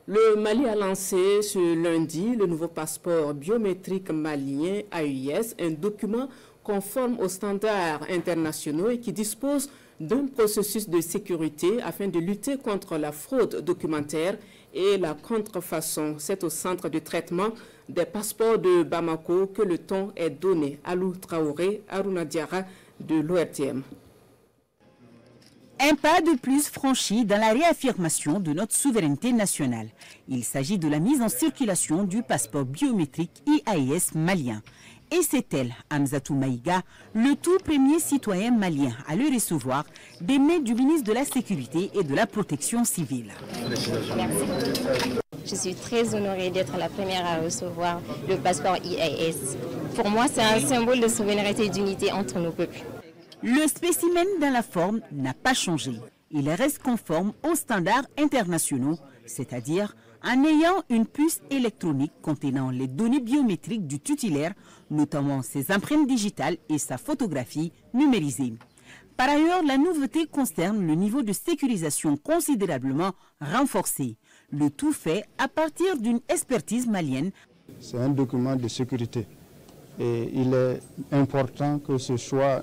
Le Mali a lancé ce lundi le nouveau passeport biométrique malien AES, un document conforme aux standards internationaux et qui dispose d'un processus de sécurité afin de lutter contre la fraude documentaire et la contrefaçon. C'est au centre de traitement des passeports de Bamako que le ton est donné. Alou Traoré, Aruna Diara de l'ORTM. Un pas de plus franchi dans la réaffirmation de notre souveraineté nationale. Il s'agit de la mise en circulation du passeport biométrique IAS malien. Et c'est elle, Hamzatou Maïga, le tout premier citoyen malien à le recevoir des mains du ministre de la Sécurité et de la Protection civile. Merci. Je suis très honorée d'être la première à recevoir le passeport IAS. Pour moi, c'est un symbole de souveraineté et d'unité entre nos peuples. Le spécimen dans la forme n'a pas changé. Il reste conforme aux standards internationaux, c'est-à-dire en ayant une puce électronique contenant les données biométriques du titulaire, notamment ses empreintes digitales et sa photographie numérisée. Par ailleurs, la nouveauté concerne le niveau de sécurisation considérablement renforcé. Le tout fait à partir d'une expertise malienne. C'est un document de sécurité et il est important que ce soit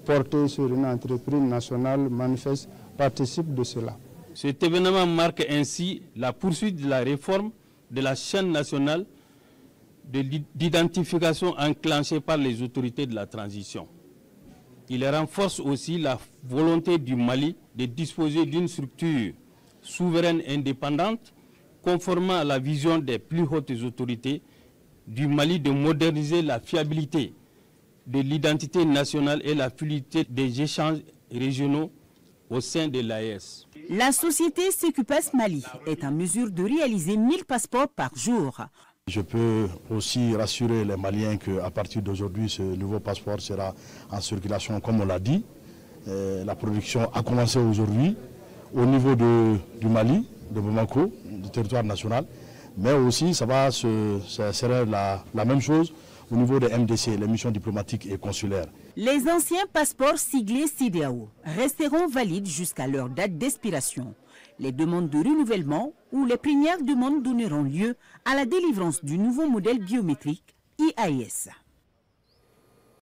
porté sur une entreprise nationale manifeste participe de cela. Cet événement marque ainsi la poursuite de la réforme de la chaîne nationale d'identification enclenchée par les autorités de la transition. Il renforce aussi la volonté du Mali de disposer d'une structure souveraine indépendante, conformément à la vision des plus hautes autorités du Mali de moderniser la fiabilité de l'identité nationale et la fluidité des échanges régionaux au sein de l'AES. La société Sécupass Mali est en mesure de réaliser 1000 passeports par jour. Je peux aussi rassurer les Maliens qu'à partir d'aujourd'hui, ce nouveau passeport sera en circulation comme on l'a dit. La production a commencé aujourd'hui au niveau du Mali, de Bamako, du territoire national, mais aussi ça sera la même chose au niveau des MDC, les missions diplomatiques et consulaires. Les anciens passeports siglés CEDEAO resteront valides jusqu'à leur date d'expiration. Les demandes de renouvellement ou les premières demandes donneront lieu à la délivrance du nouveau modèle biométrique IAS.